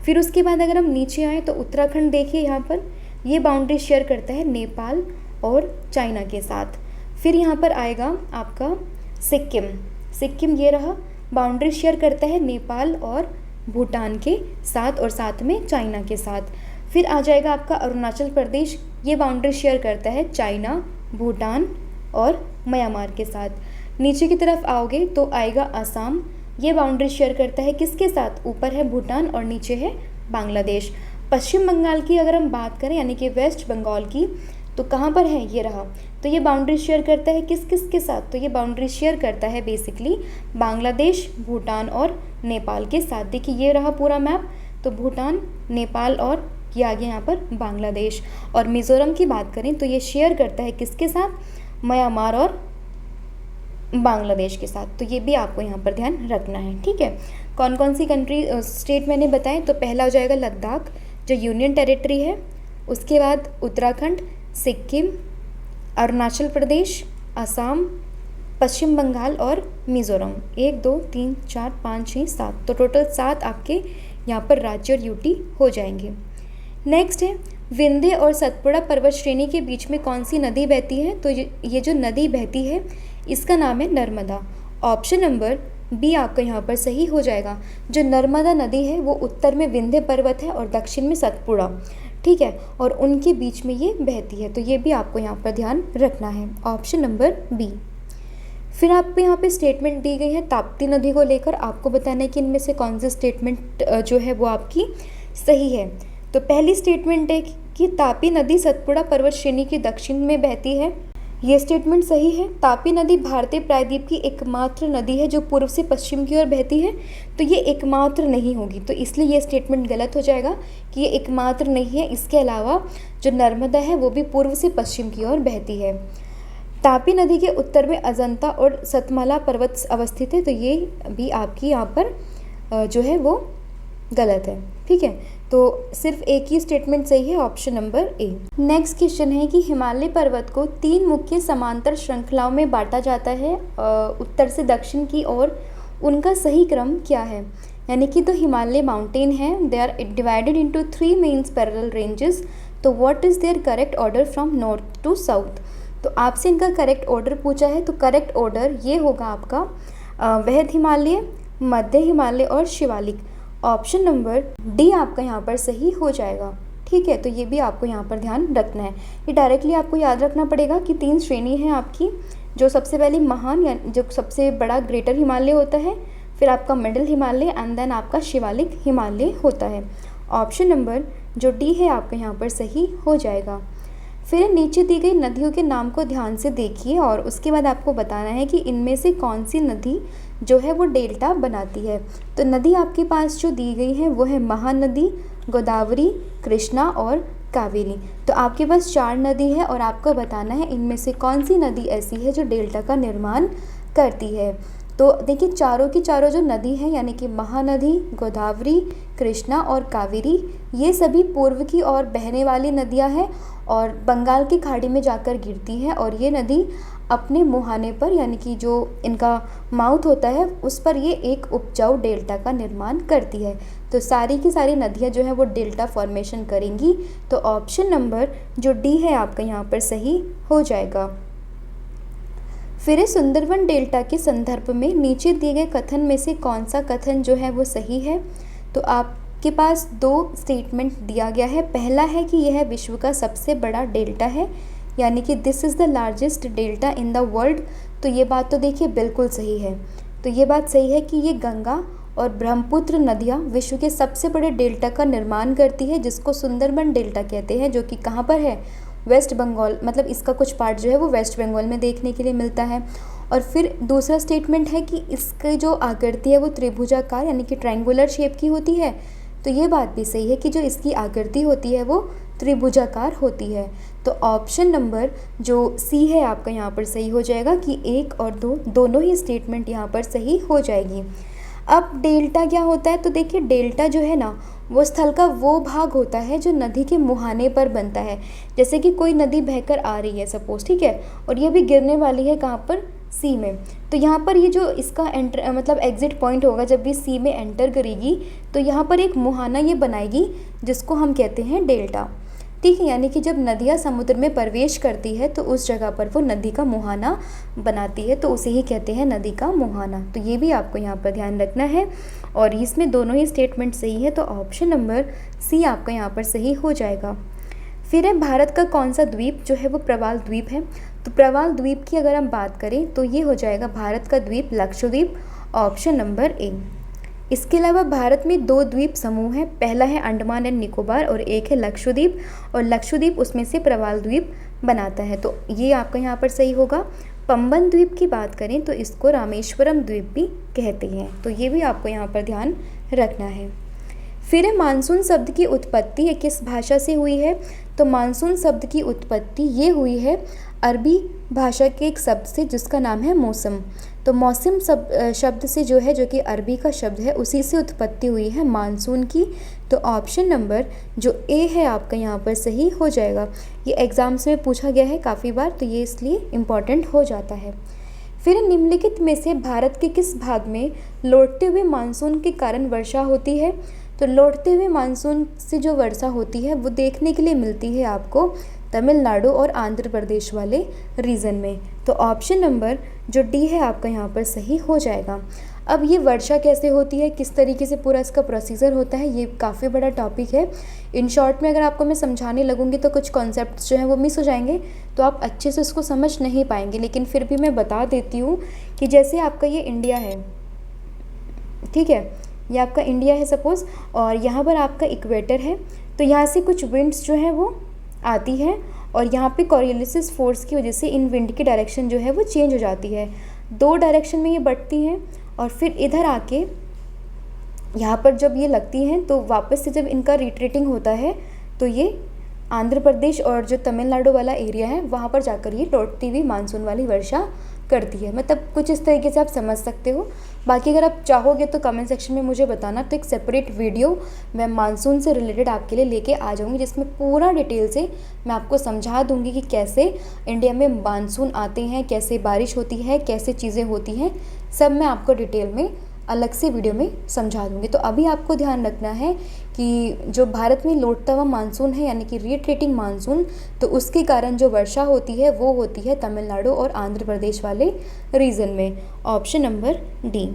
Speaker 1: फिर उसके बाद अगर हम नीचे आएँ तो उत्तराखंड देखिए यहाँ पर ये बाउंड्री शेयर करता है नेपाल और चाइना के साथ। फिर यहाँ पर आएगा आपका सिक्किम, सिक्किम ये रहा, बाउंड्री शेयर करता है नेपाल और भूटान के साथ और साथ में चाइना के साथ। फिर आ जाएगा आपका अरुणाचल प्रदेश, ये बाउंड्री शेयर करता है चाइना, भूटान और म्यांमार के साथ। नीचे की तरफ आओगे तो आएगा असम, ये बाउंड्री शेयर करता है किसके साथ, ऊपर है भूटान और नीचे है बांग्लादेश। पश्चिम बंगाल की अगर हम बात करें यानी कि वेस्ट बंगाल की, तो कहाँ पर है, ये रहा। तो ये बाउंड्री शेयर करता है किस किस के साथ, तो ये बाउंड्री शेयर करता है बेसिकली बांग्लादेश, भूटान और नेपाल के साथ। देखिए ये रहा पूरा मैप, तो भूटान, नेपाल और ये आ गया यहाँ पर बांग्लादेश। और मिज़ोरम की बात करें तो ये शेयर करता है किसके साथ, म्यांमार और बांग्लादेश के साथ। तो ये भी आपको यहाँ पर ध्यान रखना है, ठीक है। कौन कौन सी कंट्री स्टेट मैंने बताए, तो पहला हो जाएगा लद्दाख जो यूनियन टेरिटरी है, उसके बाद उत्तराखंड, सिक्किम, अरुणाचल प्रदेश, असम, पश्चिम बंगाल और मिज़ोरम। 1 2 3 4 5 6 7, तो टोटल 7 आपके यहाँ पर राज्य और यूटी हो जाएंगे। नेक्स्ट है विंध्य और सतपुड़ा पर्वत श्रेणी के बीच में कौन सी नदी बहती है, तो ये जो नदी बहती है इसका नाम है नर्मदा। ऑप्शन नंबर बी आपका यहाँ पर सही हो जाएगा। जो नर्मदा नदी है वो उत्तर में विंध्य पर्वत है और दक्षिण में सतपुड़ा, ठीक है, और उनके बीच में ये बहती है। तो ये भी आपको यहाँ पर ध्यान रखना है, ऑप्शन नंबर बी। फिर आपको यहाँ पे स्टेटमेंट दी गई है ताप्ती नदी को लेकर, आपको बताना है कि इनमें से कौन सी स्टेटमेंट जो है वो आपकी सही है। तो पहली स्टेटमेंट है कि तापी नदी सतपुड़ा पर्वत श्रेणी के दक्षिण में बहती है, ये स्टेटमेंट सही है। तापी नदी भारतीय प्रायद्वीप की एकमात्र नदी है जो पूर्व से पश्चिम की ओर बहती है, तो ये एकमात्र नहीं होगी, तो इसलिए ये स्टेटमेंट गलत हो जाएगा कि ये एकमात्र नहीं है। इसके अलावा जो नर्मदा है वो भी पूर्व से पश्चिम की ओर बहती है। तापी नदी के उत्तर में अजंता और सतमाला पर्वत अवस्थित है, तो ये भी आपकी यहाँ पर जो है वो गलत है, ठीक है। तो सिर्फ एक ही स्टेटमेंट सही है, option number A. Next question है कि हिमालय पर्वत को 3 मुख्य समांतर श्रृंखलाओं में बांटा जाता है उत्तर से दक्षिण की ओर, उनका सही क्रम क्या है। यानी कि तो हिमालय माउंटेन है, they are divided into 3 main parallel ranges, तो what is their correct order from north to south. तो आपसे इनका करेक्ट ऑर्डर पूछा है, तो करेक्ट ऑर्डर ये होगा आपका वृहद हिमालय, मध्य हिमालय और शिवालिक। ऑप्शन नंबर डी आपका यहाँ पर सही हो जाएगा, ठीक है। तो ये भी आपको यहाँ पर ध्यान रखना है। ये डायरेक्टली आपको याद रखना पड़ेगा कि 3 श्रेणी है आपकी, जो सबसे पहले महान या जो सबसे बड़ा ग्रेटर हिमालय होता है, फिर आपका मिडिल हिमालय एंड देन आपका शिवालिक हिमालय होता है। ऑप्शन नंबर जो डी है आपका यहाँ पर सही हो जाएगा। फिर नीचे दी गई नदियों के नाम को ध्यान से देखिए और उसके बाद आपको बताना है कि इनमें से कौन सी नदी जो है वो डेल्टा बनाती है। तो नदी आपके पास जो दी गई है वो है महानदी, गोदावरी, कृष्णा और कावेरी। तो आपके पास 4 नदी है और आपको बताना है इनमें से कौन सी नदी ऐसी है जो डेल्टा का निर्माण करती है। तो देखिए चारों की चारों जो नदी हैं यानी कि महानदी, गोदावरी, कृष्णा और कावेरी, ये सभी पूर्व की ओर बहने वाली नदियां हैं और बंगाल की खाड़ी में जाकर गिरती हैं। और ये नदी अपने मुहाने पर यानी कि जो इनका माउथ होता है उस पर ये एक उपजाऊ डेल्टा का निर्माण करती है। तो सारी की सारी नदियां जो है वो डेल्टा फॉर्मेशन करेंगी। तो ऑप्शन नंबर जो डी है आपका यहाँ पर सही हो जाएगा। फिर सुंदरवन डेल्टा के संदर्भ में नीचे दिए गए कथन में से कौन सा कथन जो है वो सही है। तो आपके पास 2 स्टेटमेंट दिया गया है। पहला है कि यह विश्व का सबसे बड़ा डेल्टा है, यानी कि this is the largest delta in the world. तो ये बात तो देखिए बिल्कुल सही है। तो ये बात सही है कि ये गंगा और ब्रह्मपुत्र नदियाँ विश्व के सबसे बड़े डेल्टा का निर्माण करती है, जिसको सुंदरबन डेल्टा कहते हैं, जो कि कहाँ पर है, वेस्ट बंगाल, मतलब इसका कुछ पार्ट जो है वो वेस्ट बंगाल में देखने के लिए मिलता है। और फिर दूसरा स्टेटमेंट है कि इसकी जो आकृति है वो त्रिभुजाकार यानी कि ट्रायंगुलर शेप की होती है, तो ये बात भी सही है कि जो इसकी आकृति होती है वो त्रिभुजाकार होती है। तो ऑप्शन नंबर जो सी है आपका यहाँ पर सही हो जाएगा कि 1 और 2 दोनों ही स्टेटमेंट यहाँ पर सही हो जाएगी। अब डेल्टा क्या होता है, तो देखिए डेल्टा जो है ना वो स्थल का वो भाग होता है जो नदी के मुहाने पर बनता है। जैसे कि कोई नदी बहकर आ रही है सपोज, ठीक है, और ये भी गिरने वाली है कहाँ पर, सी में। तो यहाँ पर ये जो इसका एंटर मतलब एग्जिट पॉइंट होगा, जब भी सी में एंटर करेगी तो यहाँ पर एक मुहाना ये बनाएगी जिसको हम कहते हैं डेल्टा। ठीक है, यानी कि जब नदियाँ समुद्र में प्रवेश करती है तो उस जगह पर वो नदी का मुहाना बनाती है, तो उसे ही कहते हैं नदी का मुहाना। तो ये भी आपको यहाँ पर ध्यान रखना है, और इसमें दोनों ही स्टेटमेंट सही है, तो ऑप्शन नंबर सी आपका यहाँ पर सही हो जाएगा। फिर है भारत का कौन सा द्वीप जो है वो प्रवाल द्वीप है। तो प्रवाल द्वीप की अगर हम बात करें तो ये हो जाएगा भारत का द्वीप लक्षद्वीप, ऑप्शन नंबर ए। इसके अलावा भारत में 2 द्वीप समूह हैं, पहला है अंडमान एंड निकोबार और एक है लक्षद्वीप, और लक्षद्वीप उसमें से प्रवाल द्वीप बनाता है, तो ये आपका यहाँ पर सही होगा। पंबन द्वीप की बात करें तो इसको रामेश्वरम द्वीप भी कहते हैं, तो ये भी आपको यहाँ पर ध्यान रखना है। फिर है मानसून शब्द की उत्पत्ति ये किस भाषा से हुई है। तो मानसून शब्द की उत्पत्ति ये हुई है अरबी भाषा के एक शब्द से जिसका नाम है मौसम। तो मौसम शब्द से जो है, जो कि अरबी का शब्द है, उसी से उत्पत्ति हुई है मानसून की। तो ऑप्शन नंबर जो ए है आपका यहाँ पर सही हो जाएगा। ये एग्ज़ाम्स में पूछा गया है काफ़ी बार, तो ये इसलिए इम्पॉर्टेंट हो जाता है। फिर निम्नलिखित में से भारत के किस भाग में लौटते हुए मानसून के कारण वर्षा होती है। तो लौटते हुए मानसून से जो वर्षा होती है वो देखने के लिए मिलती है आपको तमिलनाडु और आंध्र प्रदेश वाले रीजन में। तो ऑप्शन नंबर जो डी है आपका यहाँ पर सही हो जाएगा। अब ये वर्षा कैसे होती है, किस तरीके से पूरा इसका प्रोसीजर होता है, ये काफ़ी बड़ा टॉपिक है। इन शॉर्ट में अगर आपको मैं समझाने लगूंगी तो कुछ कॉन्सेप्ट्स जो हैं वो मिस हो जाएंगे, तो आप अच्छे से उसको समझ नहीं पाएंगे। लेकिन फिर भी मैं बता देती हूँ कि जैसे आपका ये इंडिया है, ठीक है, ये आपका इंडिया है सपोज़, और यहाँ पर आपका इक्वेटर है। तो यहाँ से कुछ विंड्स जो हैं वो आती है, और यहाँ पे कोरियोलिस फोर्स की वजह से इन विंड की डायरेक्शन जो है वो चेंज हो जाती है। 2 डायरेक्शन में ये बढ़ती हैं, और फिर इधर आके यहाँ पर जब ये लगती हैं तो वापस से जब इनका रिट्रीटिंग होता है तो ये आंध्र प्रदेश और जो तमिलनाडु वाला एरिया है वहाँ पर जाकर ये लौटती हुई मानसून वाली वर्षा करती है। मतलब कुछ इस तरीके से आप समझ सकते हो। बाकी अगर आप चाहोगे तो कमेंट सेक्शन में मुझे बताना, तो एक सेपरेट वीडियो मैं मानसून से रिलेटेड आपके लिए लेके आ जाऊंगी, जिसमें पूरा डिटेल से मैं आपको समझा दूंगी कि कैसे इंडिया में मानसून आते हैं, कैसे बारिश होती है, कैसे चीज़ें होती हैं, सब मैं आपको डिटेल में अलग से वीडियो में समझा दूंगी। तो अभी आपको ध्यान रखना है कि जो भारत में लौटता हुआ मानसून है यानी कि रिट्रीटिंग मानसून, तो उसके कारण जो वर्षा होती है वो होती है तमिलनाडु और आंध्र प्रदेश वाले रीजन में, ऑप्शन नंबर डी।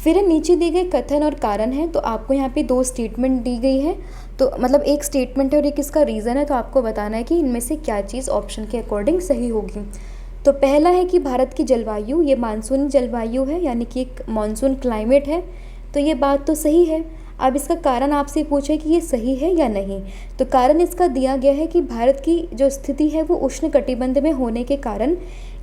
Speaker 1: फिर नीचे दिए गए कथन और कारण है, तो आपको यहाँ पे 2 स्टेटमेंट दी गई है, तो मतलब एक स्टेटमेंट है और एक इसका रीज़न है, तो आपको बताना है कि इनमें से क्या चीज़ ऑप्शन के अकॉर्डिंग सही होगी। तो पहला है कि भारत की जलवायु ये मानसूनी जलवायु है, यानी कि एक मानसून क्लाइमेट है, तो ये बात तो सही है। अब इसका कारण आपसे पूछे कि ये सही है या नहीं, तो कारण इसका दिया गया है कि भारत की जो स्थिति है वो उष्णकटिबंध में होने के कारण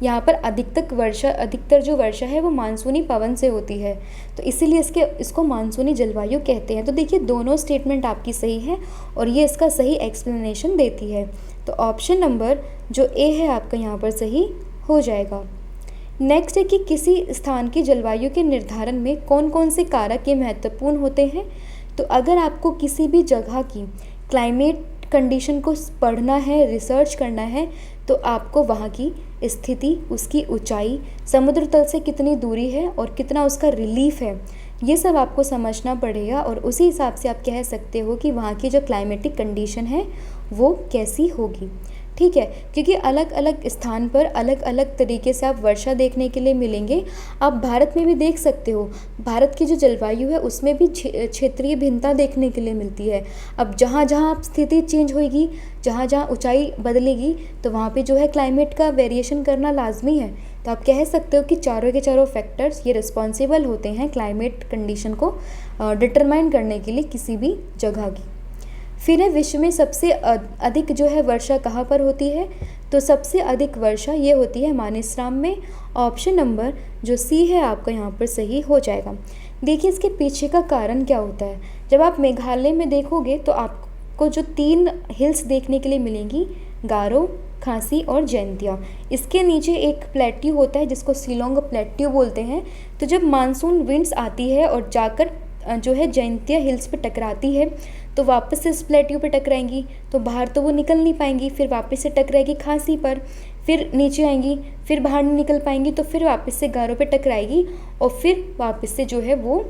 Speaker 1: यहाँ पर अधिकतर जो वर्षा है वो मानसूनी पवन से होती है, तो इसीलिए इसको मानसूनी जलवायु कहते हैं। तो देखिए दोनों स्टेटमेंट आपकी सही है और ये इसका सही एक्सप्लेनेशन देती है। तो ऑप्शन नंबर जो ए है आपका यहाँ पर सही हो जाएगा। नेक्स्ट है कि किसी स्थान की जलवायु के निर्धारण में कौन कौन से कारक ये महत्वपूर्ण होते हैं। तो अगर आपको किसी भी जगह की क्लाइमेट कंडीशन को पढ़ना है, रिसर्च करना है, तो आपको वहाँ की स्थिति, उसकी ऊंचाई, समुद्र तल से कितनी दूरी है और कितना उसका रिलीफ है, ये सब आपको समझना पड़ेगा, और उसी हिसाब से आप कह सकते हो कि वहाँ की जो क्लाइमेटिक कंडीशन है वो कैसी होगी। ठीक है, क्योंकि अलग अलग स्थान पर अलग अलग तरीके से आप वर्षा देखने के लिए मिलेंगे। आप भारत में भी देख सकते हो, भारत की जो जलवायु है उसमें भी क्षेत्रीय भिन्नता देखने के लिए मिलती है। अब जहाँ जहाँ स्थिति चेंज होगी, जहाँ जहाँ ऊंचाई बदलेगी, तो वहाँ पे जो है क्लाइमेट का वेरिएशन करना लाजमी है। तो आप कह सकते हो कि चारों के चारों फैक्टर्स ये रिस्पॉन्सिबल होते हैं क्लाइमेट कंडीशन को डिटरमाइन करने के लिए किसी भी जगह की। फिर है विश्व में सबसे अधिक जो है वर्षा कहाँ पर होती है। तो सबसे अधिक वर्षा ये होती है मानेसराम में, ऑप्शन नंबर जो सी है आपका यहाँ पर सही हो जाएगा। देखिए इसके पीछे का कारण क्या होता है। जब आप मेघालय में देखोगे तो आपको जो 3 हिल्स देखने के लिए मिलेंगी, गारो, खासी और जैंतिया। इसके नीचे एक प्लेट्यू होता है जिसको शिलोंग प्लेट्यू बोलते हैं। तो जब मानसून विंड्स आती है और जाकर जो है जैंतिया हिल्स पे टकराती है तो वापस से इस प्लेट्यू पे टकराएंगी, तो बाहर तो वो निकल नहीं पाएंगी, फिर वापस से टकराएगी खासी पर, फिर नीचे आएंगी, फिर बाहर नहीं निकल पाएंगी, तो फिर वापस से गारो पे टकराएगी और फिर वापस से जो है वो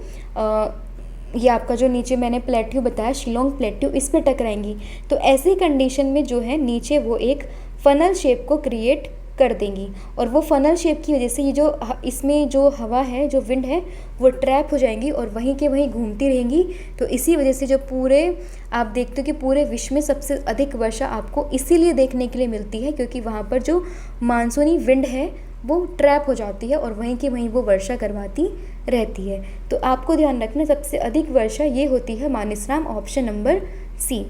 Speaker 1: ये आपका जो नीचे मैंने प्लेट्यू बताया शिलोंग प्लेट्यू, इस पे टकराएंगी। तो ऐसी कंडीशन में जो है नीचे वो एक फनल शेप को क्रिएट कर देंगी और वो फनल शेप की वजह से ये जो इसमें जो हवा है, जो विंड है, वो ट्रैप हो जाएंगी और वहीं के वहीं घूमती रहेंगी। तो इसी वजह से जो पूरे आप देखते हो कि पूरे विश्व में सबसे अधिक वर्षा आपको इसीलिए देखने के लिए मिलती है क्योंकि वहाँ पर जो मानसूनी विंड है वो ट्रैप हो जाती है और वहीं की वहीं वो वर्षा करवाती रहती है। तो आपको ध्यान रखना सबसे अधिक वर्षा ये होती है मानसराम, ऑप्शन नंबर सी।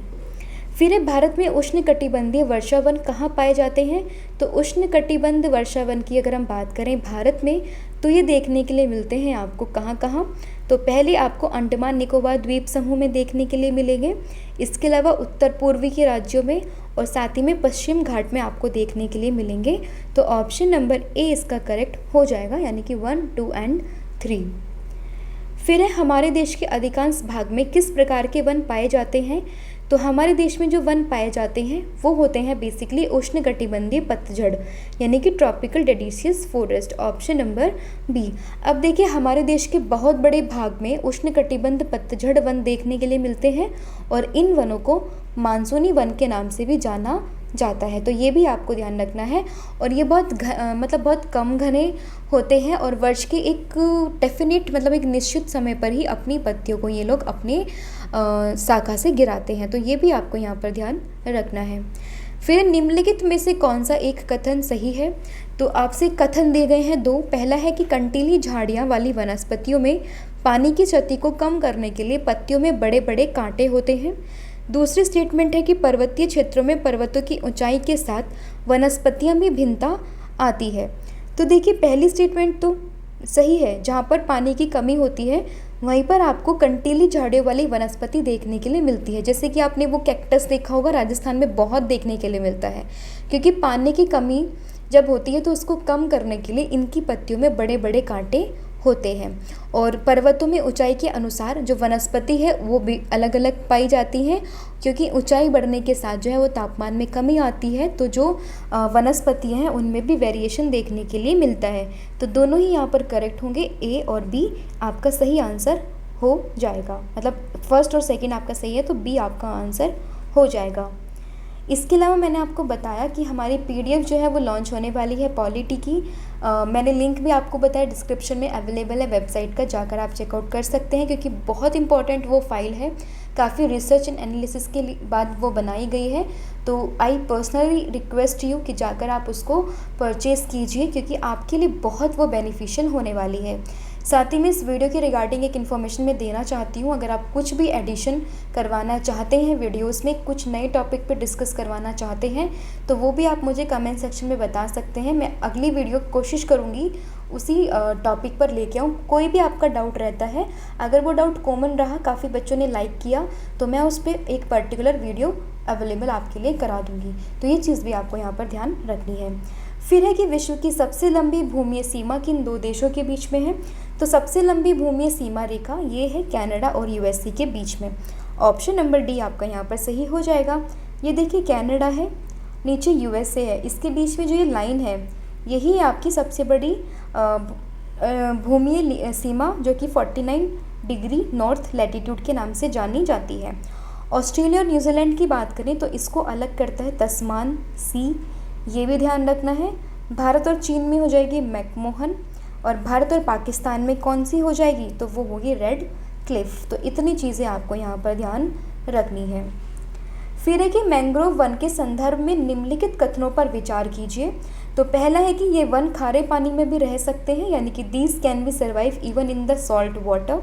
Speaker 1: फिर भारत में उष्णकटिबंधीय वर्षावन कहाँ पाए जाते हैं। तो उष्णकटिबंध वर्षावन की अगर हम बात करें भारत में तो ये देखने के लिए मिलते हैं आपको कहाँ कहाँ। तो पहले आपको अंडमान निकोबार द्वीप समूह में देखने के लिए मिलेंगे, इसके अलावा उत्तर पूर्वी के राज्यों में और साथ ही में पश्चिम घाट में आपको देखने के लिए मिलेंगे। तो ऑप्शन नंबर ए इसका करेक्ट हो जाएगा, यानी कि 1, 2 एंड 3। फिर है हमारे देश के अधिकांश भाग में किस प्रकार के वन पाए जाते हैं। तो हमारे देश में जो वन पाए जाते हैं वो होते हैं बेसिकली उष्णकटिबंधीय पतझड़, यानी कि tropical deciduous forest, option number B. अब देखिए हमारे देश के बहुत बड़े भाग में उष्णकटिबंध पतझड़ वन देखने के लिए मिलते हैं और इन वनों को मानसूनी वन के नाम से भी जाना जाता है। तो ये भी आपको ध्यान रखना है और ये बहुत कम घने होते हैं और वर्ष के एक डेफिनेट एक निश्चित समय पर ही अपनी पत्तियों को ये लोग अपने शाखा से गिराते हैं। तो ये भी आपको यहाँ पर ध्यान रखना है। फिर निम्नलिखित में से कौन सा एक कथन सही है। तो आपसे कथन दिए गए हैं 2। पहला है कि कंटीली झाड़ियाँ वाली वनस्पतियों में पानी की क्षति को कम करने के लिए पत्तियों में बड़े बड़े कांटे होते हैं। दूसरी स्टेटमेंट है कि पर्वतीय क्षेत्रों में पर्वतों की ऊंचाई के साथ वनस्पतियां भी भिन्नता आती है। तो देखिए पहली स्टेटमेंट तो सही है, जहाँ पर पानी की कमी होती है वहीं पर आपको कंटीली झाड़ियों वाली वनस्पति देखने के लिए मिलती है। जैसे कि आपने वो कैक्टस देखा होगा, राजस्थान में बहुत देखने के लिए मिलता है क्योंकि पानी की कमी जब होती है तो उसको कम करने के लिए इनकी पत्तियों में बड़े बड़े कांटे होते हैं। और पर्वतों में ऊंचाई के अनुसार जो वनस्पति है वो भी अलग अलग पाई जाती हैं क्योंकि ऊंचाई बढ़ने के साथ जो है वो तापमान में कमी आती है, तो जो वनस्पतियाँ हैं उनमें भी वेरिएशन देखने के लिए मिलता है। तो दोनों ही यहाँ पर करेक्ट होंगे, ए और बी आपका सही आंसर हो जाएगा। फर्स्ट और सेकेंड आपका सही है तो बी आपका आंसर हो जाएगा। इसके अलावा मैंने आपको बताया कि हमारी पीडीएफ जो है वो लॉन्च होने वाली है पॉलिटी की। मैंने लिंक भी आपको बताया डिस्क्रिप्शन में अवेलेबल है, वेबसाइट का जाकर आप चेकआउट कर सकते हैं क्योंकि बहुत इंपॉर्टेंट वो फाइल है, काफ़ी रिसर्च एंड एनालिसिस के बाद वो बनाई गई है। तो आई पर्सनली रिक्वेस्ट यू कि जाकर आप उसको परचेज़ कीजिए क्योंकि आपके लिए बहुत वो बेनिफिशियल होने वाली है। साथ ही में इस वीडियो के रिगार्डिंग एक इन्फॉर्मेशन मैं देना चाहती हूँ, अगर आप कुछ भी एडिशन करवाना चाहते हैं वीडियोस में, कुछ नए टॉपिक पे डिस्कस करवाना चाहते हैं तो वो भी आप मुझे कमेंट सेक्शन में बता सकते हैं। मैं अगली वीडियो कोशिश करूँगी उसी टॉपिक पर लेके आऊँ। कोई भी आपका डाउट रहता है, अगर वो डाउट कॉमन रहा, काफ़ी बच्चों ने लाइक किया, तो मैं उस पर एक पर्टिकुलर वीडियो अवेलेबल आपके लिए करा दूँगी। तो ये चीज़ भी आपको यहाँ पर ध्यान रखनी है। फिर है कि विश्व की सबसे लंबी भूमि सीमा किन 2 देशों के बीच में है। तो सबसे लंबी भूमि सीमा रेखा ये है कनाडा और यूएसए के बीच में, ऑप्शन नंबर डी आपका यहाँ पर सही हो जाएगा। ये देखिए कनाडा है, नीचे यूएसए है, इसके बीच में जो ये लाइन है यही आपकी सबसे बड़ी भूमि सीमा जो कि 49 डिग्री नॉर्थ लैटिट्यूड के नाम से जानी जाती है। ऑस्ट्रेलिया और न्यूजीलैंड की बात करें तो इसको अलग करता है तस्मान सी, ये भी ध्यान रखना है। भारत और चीन में हो जाएगी मैकमोहन और भारत और पाकिस्तान में कौन सी हो जाएगी तो वो होगी रेड क्लिफ। तो इतनी चीज़ें आपको यहाँ पर ध्यान रखनी है। फिर है कि मैंग्रोव वन के संदर्भ में निम्नलिखित कथनों पर विचार कीजिए। तो पहला है कि ये वन खारे पानी में भी रह सकते हैं, यानी कि these can be survive even in the salt water.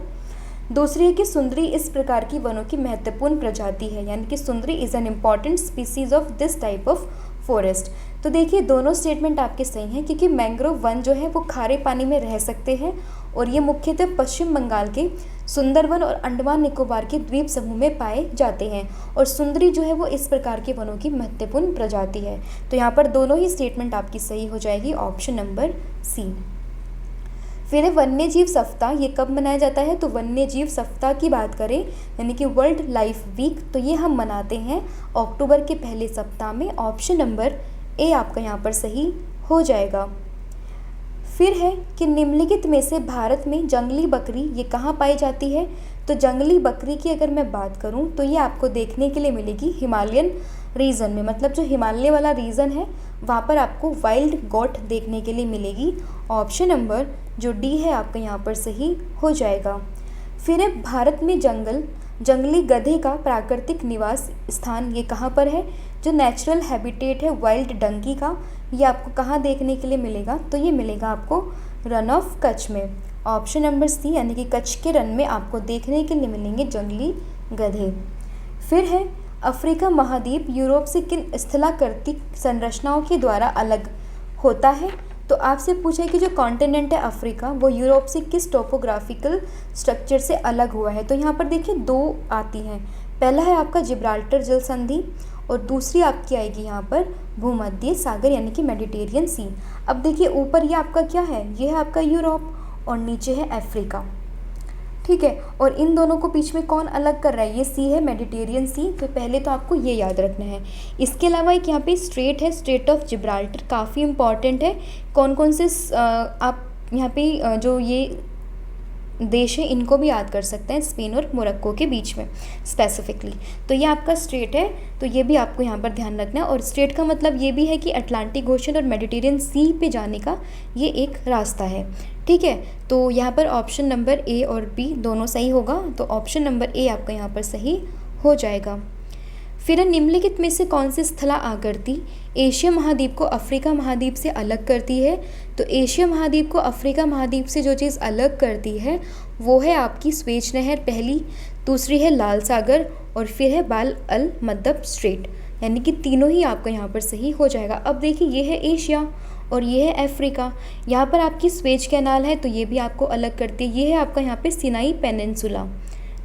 Speaker 1: दूसरी है कि सुंदरी इस प्रकार की वनों की महत्वपूर्ण प्रजाति है, यानी कि सुंदरी is an important species of this type of forest. तो देखिए दोनों स्टेटमेंट आपके सही हैं क्योंकि मैंग्रोव वन जो है वो खारे पानी में रह सकते हैं और ये मुख्यतः पश्चिम बंगाल के सुंदरवन और अंडमान निकोबार के द्वीप समूह में पाए जाते हैं। और सुंदरी जो है वो इस प्रकार के वनों की महत्वपूर्ण प्रजाति है। तो यहाँ पर दोनों ही स्टेटमेंट आपकी सही हो जाएगी, ऑप्शन नंबर सी। फिर है वन्य जीव सप्ताह, ये कब मनाया जाता है? तो वन्य जीव सप्ताह की बात करें यानी कि वर्ल्ड लाइफ वीक, तो ये हम मनाते हैं अक्टूबर के पहले सप्ताह में। ऑप्शन नंबर ए आपका यहाँ पर सही हो जाएगा। फिर है कि निम्नलिखित में से भारत में जंगली बकरी ये कहाँ पाई जाती है? तो जंगली बकरी की अगर मैं बात करूँ तो ये आपको देखने के लिए मिलेगी हिमालयन रीजन में, मतलब जो हिमालय वाला रीजन है वहाँ पर आपको वाइल्ड गोट देखने के लिए मिलेगी। ऑप्शन नंबर जो डी है आपका यहाँ पर सही हो जाएगा। फिर है भारत में जंगली गधे का प्राकृतिक निवास स्थान ये कहाँ पर है? जो नेचुरल हैबिटेट है वाइल्ड डंकी का, ये आपको कहाँ देखने के लिए मिलेगा? तो ये मिलेगा आपको रन ऑफ कच्छ में। ऑप्शन नंबर सी यानी कि कच्छ के रन में आपको देखने के लिए मिलेंगे जंगली गधे। फिर है अफ्रीका महाद्वीप यूरोप से किन स्थलाकृतिक संरचनाओं के द्वारा अलग होता है? तो आपसे पूछा है कि जो कॉन्टिनेंट है अफ्रीका वो यूरोप से किस टोपोग्राफिकल स्ट्रक्चर से अलग हुआ है? तो यहाँ पर देखिए दो आती हैं, पहला है आपका जिब्राल्टर जल संधि और दूसरी आपकी आएगी यहाँ पर भूमध्य सागर यानी कि मेडिटेरियन सी। अब देखिए ऊपर ये आपका क्या है? ये है आपका यूरोप और नीचे है अफ्रीका, ठीक है। और इन दोनों को बीच में कौन अलग कर रहा है? ये सी है मेडिटेरियन सी, तो पहले तो आपको ये याद रखना है। इसके अलावा एक यहाँ पे स्ट्रेट है, स्ट्रेट ऑफ जिब्राल्टर, काफ़ी इंपॉर्टेंट है। कौन कौन से आप यहाँ पे जो ये देश है इनको भी याद कर सकते हैं, स्पेन और मोरक्को के बीच में स्पेसिफिकली। तो ये आपका स्ट्रेट है, तो ये भी आपको यहाँ पर ध्यान रखना है। और स्ट्रेट का मतलब ये भी है कि अटलांटिक ओशन और मेडिटेरियन सी पे जाने का ये एक रास्ता है, ठीक है। तो यहाँ पर ऑप्शन नंबर ए और बी दोनों सही होगा, तो ऑप्शन नंबर ए आपका यहाँ पर सही हो जाएगा। फिर निम्नलिखित में से कौन सी स्थला आकृति एशिया महाद्वीप को अफ्रीका महाद्वीप से अलग करती है? तो एशिया महाद्वीप को अफ्रीका महाद्वीप से जो चीज़ अलग करती है वो है आपकी स्वेज नहर पहली, दूसरी है लाल सागर और फिर है बाल अल मद्दब स्ट्रेट, यानी कि तीनों ही आपका यहाँ पर सही हो जाएगा। अब देखिए ये है एशिया और ये है अफ्रीका, यहाँ पर आपकी स्वेज कैनाल है तो ये भी आपको अलग करती है। ये है आपका यहाँ पे सिनाई पेनिनसुला,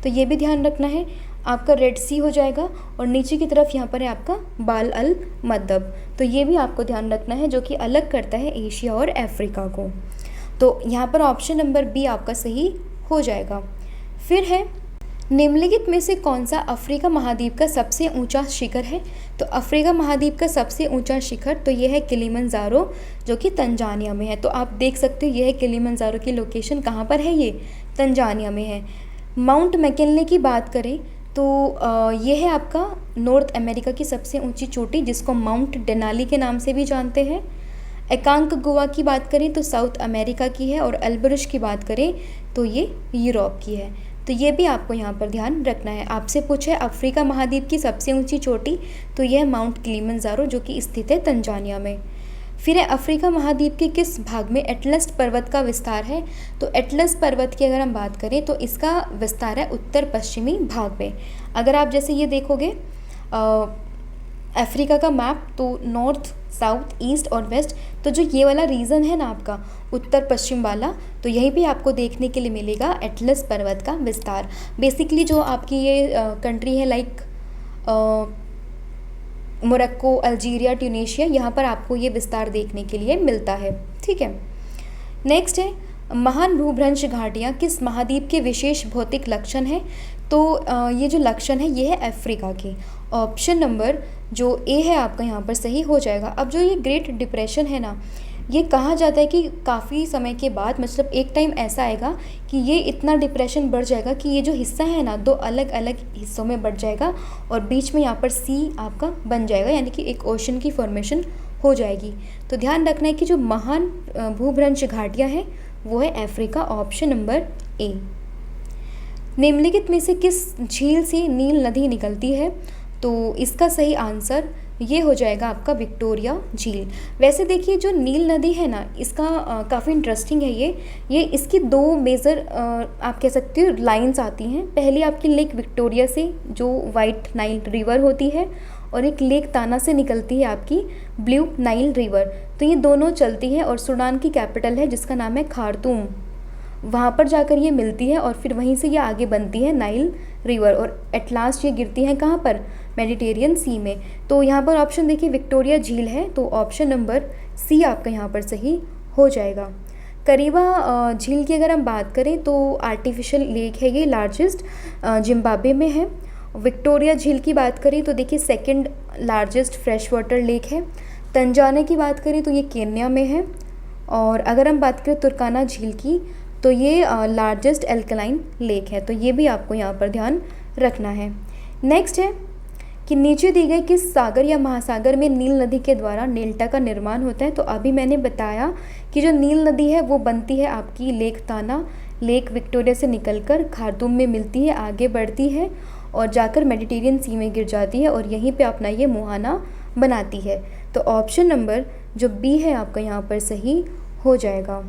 Speaker 1: तो ये भी ध्यान रखना है। आपका रेड सी हो जाएगा और नीचे की तरफ यहाँ पर है आपका बाल अल मद्दब, तो ये भी आपको ध्यान रखना है जो कि अलग करता है एशिया और अफ्रीका को। तो यहाँ पर ऑप्शन नंबर बी आपका सही हो जाएगा। फिर है निम्नलिखित में से कौन सा अफ्रीका महाद्वीप का सबसे ऊंचा शिखर है? तो अफ्रीका महाद्वीप का सबसे ऊंचा शिखर तो ये है किलिमंजारो जो कि तंजानिया में है। तो आप देख सकते हो ये है किलिमंजारो की लोकेशन कहाँ पर है? ये तंजानिया में है। माउंट मैकिनले की बात करें तो ये है आपका नॉर्थ अमेरिका की सबसे ऊंची चोटी जिसको माउंट डेनाली के नाम से भी जानते हैं। एकांक गुआ की बात करें तो साउथ अमेरिका की है और एल्ब्रुश की बात करें तो ये यूरोप की है। तो ये भी आपको यहाँ पर ध्यान रखना है। आपसे पूछे अफ्रीका महाद्वीप की सबसे ऊंची चोटी तो यह है माउंट किलिमंजारो जो कि स्थित है तंजानिया में। फिर है अफ्रीका महाद्वीप के किस भाग में एटलस पर्वत का विस्तार है? तो एटलस पर्वत की अगर हम बात करें तो इसका विस्तार है उत्तर पश्चिमी भाग में। अगर आप जैसे ये देखोगे अफ्रीका का मैप तो नॉर्थ साउथ ईस्ट और वेस्ट, तो जो ये वाला रीजन है ना आपका उत्तर पश्चिम वाला, तो यहीं पे आपको देखने के लिए मिलेगा एटलस पर्वत का विस्तार। बेसिकली जो आपकी ये कंट्री है लाइक मोरक्को, अल्जीरिया, ट्यूनीशिया, यहाँ पर आपको ये विस्तार देखने के लिए मिलता है, ठीक है। नेक्स्ट है महान भूभ्रंश घाटियाँ किस महाद्वीप के विशेष भौतिक लक्षण हैं? तो ये जो लक्षण है ये है अफ्रीका के। ऑप्शन नंबर जो ए है आपका यहाँ पर सही हो जाएगा। अब जो ये ग्रेट डिप्रेशन है ना, ये कहा जाता है कि काफ़ी समय के बाद मतलब एक टाइम ऐसा आएगा कि ये इतना डिप्रेशन बढ़ जाएगा कि ये जो हिस्सा है ना दो अलग अलग हिस्सों में बढ़ जाएगा और बीच में यहाँ पर सी आपका बन जाएगा, यानी कि एक ओशन की फॉर्मेशन हो जाएगी। तो ध्यान रखना है कि जो महान भूभ्रंश घाटियाँ हैं वो है अफ्रीका, ऑप्शन नंबर ए। निम्नलिखित में से किस झील से नील नदी निकलती है? तो इसका सही आंसर ये हो जाएगा आपका विक्टोरिया झील। वैसे देखिए जो नील नदी है ना इसका काफ़ी इंटरेस्टिंग है ये इसकी दो मेजर आप कह सकते हो लाइंस आती हैं। पहली आपकी लेक विक्टोरिया से जो वाइट नाइल रिवर होती है और एक लेक ताना से निकलती है आपकी ब्लू नाइल रिवर। तो ये दोनों चलती हैं और सूडान की कैपिटल है जिसका नाम है खार्तूम। वहाँ पर जाकर ये मिलती है और फिर वहीं से ये आगे बनती है नाइल रिवर और एट लास्ट ये गिरती है कहाँ पर, मेडिटेरियन सी में। तो यहाँ पर ऑप्शन देखिए विक्टोरिया झील है, तो ऑप्शन नंबर सी आपका यहाँ पर सही हो जाएगा। करीबा झील की अगर हम बात करें तो आर्टिफिशियल लेक है, ये लार्जेस्ट जिम्बाब्वे में है। विक्टोरिया झील की बात करें तो देखिए second largest fresh water lake है। तंजाने की बात करें तो ये केन्या में है। और अगर हम बात करें तुर्काना झील की तो ये लार्जेस्ट एल्कलाइन लेक है, तो ये भी आपको यहाँ पर ध्यान रखना है। नेक्स्ट है कि नीचे दी गई किस सागर या महासागर में नील नदी के द्वारा डेल्टा का निर्माण होता है। तो अभी मैंने बताया कि जो नील नदी है वो बनती है आपकी लेक ताना, लेक विक्टोरिया से निकलकर खार्तूम में मिलती है, आगे बढ़ती है और जाकर मेडिटेरियन सी में गिर जाती है और यहीं पे अपना ये मुहाना बनाती है। तो ऑप्शन नंबर जो बी है आपका यहाँ पर सही हो जाएगा।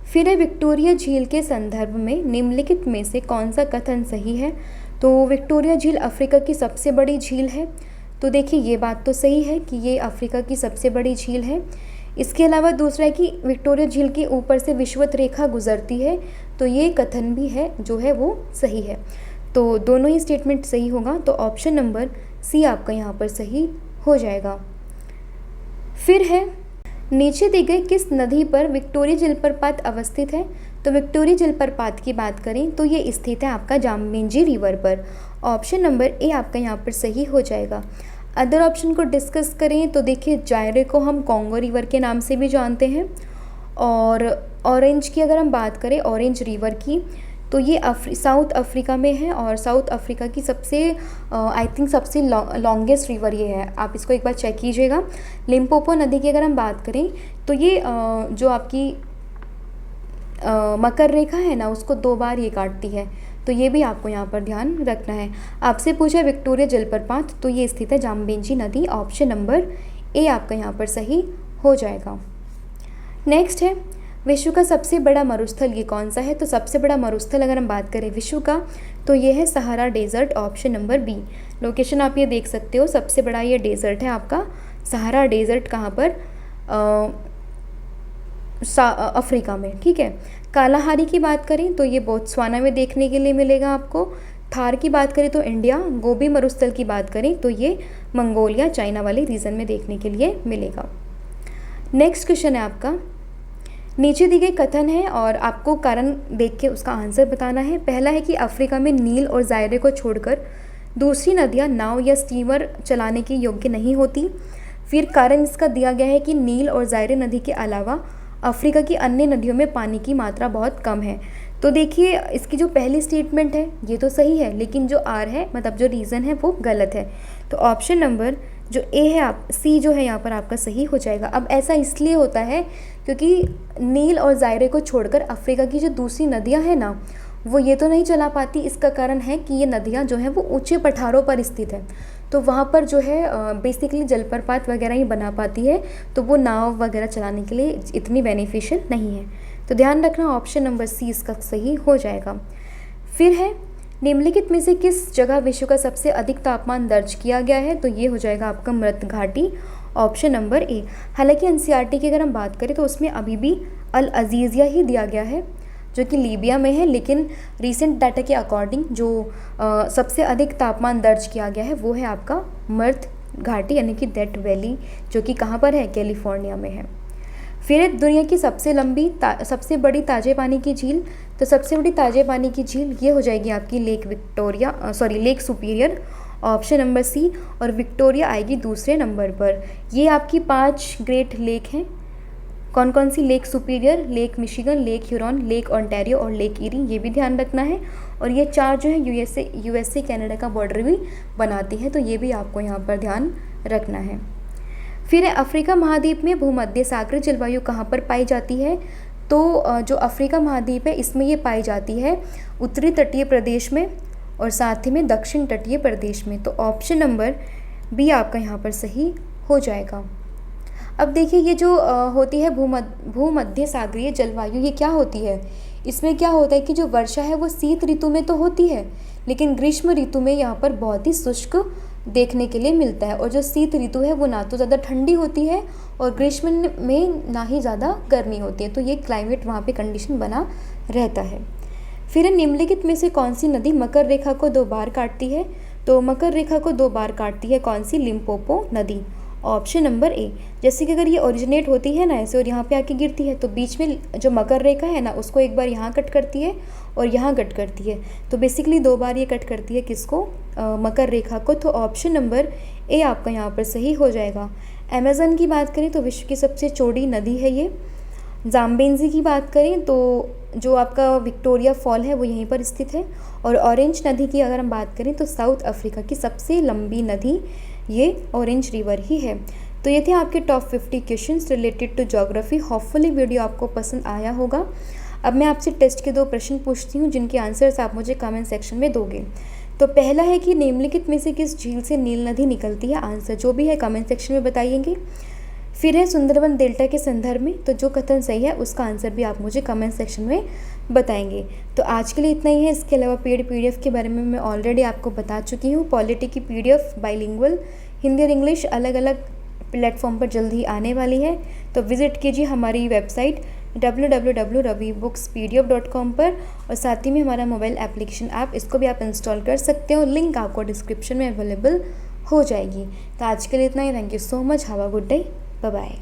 Speaker 1: फिर है विक्टोरिया झील के संदर्भ में निम्नलिखित में से कौन सा कथन सही है। तो विक्टोरिया झील अफ्रीका की सबसे बड़ी झील है, तो देखिए ये बात तो सही है कि ये अफ्रीका की सबसे बड़ी झील है। इसके अलावा दूसरा है कि विक्टोरिया झील के ऊपर से विषुवत रेखा गुजरती है, तो ये कथन भी है जो है वो सही है। तो दोनों ही स्टेटमेंट सही होगा, तो ऑप्शन नंबर सी आपका यहाँ पर सही हो जाएगा। फिर है नीचे दी गई किस नदी पर विक्टोरिया जलप्रपात अवस्थित है। तो विक्टोरिया जलप्रपात की बात करें तो ये स्थित है आपका जाम्बेंजी रिवर पर। ऑप्शन नंबर ए आपका यहाँ पर सही हो जाएगा। अदर ऑप्शन को डिस्कस करें तो देखिए जायरे को हम कॉन्गो रिवर के नाम से भी जानते हैं, और ऑरेंज की अगर हम बात करें ऑरेंज रिवर की तो ये साउथ अफ्रीका में है और साउथ अफ्रीका की सबसे आई थिंक सबसे लॉन्गेस्ट रिवर ये है, आप इसको एक बार चेक कीजिएगा। लिम्पोपो नदी की अगर हम बात करें तो ये जो आपकी मकर रेखा है ना उसको 2 बार ये काटती है, तो ये भी आपको यहाँ पर ध्यान रखना है। आपसे पूछा विक्टोरिया जलप्रपात, तो ये स्थित है जाम्बेंजी नदी। ऑप्शन नंबर ए आपका यहाँ पर सही हो जाएगा। नेक्स्ट है विश्व का सबसे बड़ा मरुस्थल ये कौन सा है। तो सबसे बड़ा मरुस्थल अगर हम बात करें विश्व का तो ये है Sahara desert. Option number B. Location आप ये देख सकते हो, सबसे बड़ा ये डेजर्ट है आपका सहारा डेजर्ट, कहाँ पर अफ्रीका में, ठीक है। कालाहारी की बात करें तो ये बोत्सवाना में देखने के लिए मिलेगा आपको। थार की बात करें तो इंडिया, गोबी मरुस्थल की बात करें तो ये मंगोलिया चाइना वाले रीजन में देखने के लिए मिलेगा। नेक्स्ट क्वेश्चन है आपका, नीचे दी गई कथन है और आपको कारण देख के उसका आंसर बताना है। पहला है कि अफ्रीका में नील और जायरे को छोड़कर दूसरी नदियाँ नाव या स्टीमर चलाने के योग्य नहीं होती। फिर कारण इसका दिया गया है कि नील और जायरे नदी के अलावा अफ्रीका की अन्य नदियों में पानी की मात्रा बहुत कम है। तो देखिए इसकी जो पहली स्टेटमेंट है ये तो सही है, लेकिन जो आर है मतलब जो रीज़न है वो गलत है। तो ऑप्शन नंबर जो ए है आप सी जो है यहाँ पर आपका सही हो जाएगा। अब ऐसा इसलिए होता है क्योंकि नील और जायरे को छोड़कर अफ्रीका की जो दूसरी नदियाँ हैं ना वो ये तो नहीं चला पाती। इसका कारण है कि ये नदियाँ जो हैं वो ऊंचे पठारों पर स्थित है, तो वहाँ पर जो है बेसिकली जलप्रपात वगैरह ही बना पाती है, तो वो नाव वगैरह चलाने के लिए इतनी बेनिफिशियल नहीं है। तो ध्यान रखना ऑप्शन नंबर सी इसका सही हो जाएगा। फिर है निम्नलिखित में से किस जगह विश्व का सबसे अधिक तापमान दर्ज किया गया है। तो ये हो जाएगा आपका मृत घाटी। Option number A. हालांकि एनसीईआरटी की अगर हम बात करें तो उसमें अभी भी अल अजीज़िया ही दिया गया है जो कि लीबिया में है, लेकिन रीसेंट डाटा के अकॉर्डिंग जो सबसे अधिक तापमान दर्ज किया गया है वो है आपका मर्द घाटी यानी कि डेथ वैली, जो कि कहाँ पर है, कैलिफोर्निया में है। फिर दुनिया की सबसे बड़ी ताजे पानी की झील, तो सबसे बड़ी ताजे पानी की झील ये हो जाएगी आपकी Lake Superior. Option number C. और विक्टोरिया आएगी दूसरे नंबर पर। ये आपकी 5 ग्रेट लेक हैं। कौन कौन सी, lake Superior, lake Michigan, lake Huron, lake Ontario और लेक ईरी, ये भी ध्यान रखना है। और ये 4 जो है यूएसए कनाडा का बॉर्डर भी बनाती है, तो ये भी आपको यहाँ पर ध्यान रखना है। फिर अफ्रीका महाद्वीप में भूमध्य सागरीय जलवायु कहाँ पर पाई जाती है। तो जो अफ्रीका महाद्वीप है इसमें ये पाई जाती है उत्तरी तटीय प्रदेश में और साथ ही में दक्षिण तटीय प्रदेश में। तो ऑप्शन नंबर बी आपका यहाँ पर सही हो जाएगा। अब देखिए ये जो होती है भूमध्य सागरीय जलवायु, ये क्या होती है, इसमें क्या होता है कि जो वर्षा है वो शीत ऋतु में तो होती है, लेकिन ग्रीष्म ऋतु में यहाँ पर बहुत ही शुष्क देखने के लिए मिलता है। और जो शीत ऋतु है वो ना तो ज़्यादा ठंडी होती है और ग्रीष्म में ना ही ज़्यादा गर्मी होती है, तो ये क्लाइमेट वहाँ पे कंडीशन बना रहता है। फिर है निम्नलिखित में से कौन सी नदी मकर रेखा को 2 बार काटती है? तो मकर रेखा को 2 बार काटती है कौन सी? लिम्पोपो नदी। Option number A. जैसे कि अगर ये ओरिजिनेट होती है ना ऐसे और यहाँ पे आके गिरती है तो बीच में जो मकर रेखा है ना उसको एक बार यहाँ कट करती है और यहाँ कट करती है, तो बेसिकली 2 बार ये कट करती है किसको? मकर रेखा को। तो ऑप्शन नंबर ए आपका यहाँ पर सही हो जाएगा। अमेज़न की बात करें तो विश्व की सबसे चौड़ी नदी है ये। जाम्बेंजी की बात करें तो जो आपका विक्टोरिया फॉल है वो यहीं पर स्थित है। और ऑरेंज नदी की अगर हम बात करें तो साउथ अफ्रीका की सबसे लंबी नदी ये ऑरेंज रिवर ही है। तो ये थे आपके top 50 questions related to geography. Hopefully video आपको पसंद आया होगा। अब मैं आपसे टेस्ट के 2 प्रश्न पूछती हूँ जिनके आंसर्स आप मुझे कमेंट सेक्शन में दोगे। तो पहला है कि निम्नलिखित में से किस झील से नील नदी निकलती है? आंसर जो भी है कमेंट सेक्शन में बताइएंगे। फिर है सुंदरबन डेल्टा के संदर्भ में, तो जो कथन सही है उसका आंसर भी आप मुझे कमेंट सेक्शन में बताएंगे। तो आज के लिए इतना ही है। इसके अलावा पेड पीडीएफ के बारे में मैं ऑलरेडी आपको बता चुकी हूँ। पॉलिटी की पीडीएफ बाइलिंगुअल हिंदी और इंग्लिश अलग अलग प्लेटफॉर्म पर जल्द ही आने वाली है। तो विज़िट कीजिए हमारी वेबसाइट www.ravibookspdf.com पर, और साथ ही में हमारा मोबाइल एप्लीकेशन ऐप इसको भी आप इंस्टॉल कर सकते हो। लिंक आपको डिस्क्रिप्शन में अवेलेबल हो जाएगी। तो आज के लिए इतना ही। Thank you so much. Have a good day. Bye bye.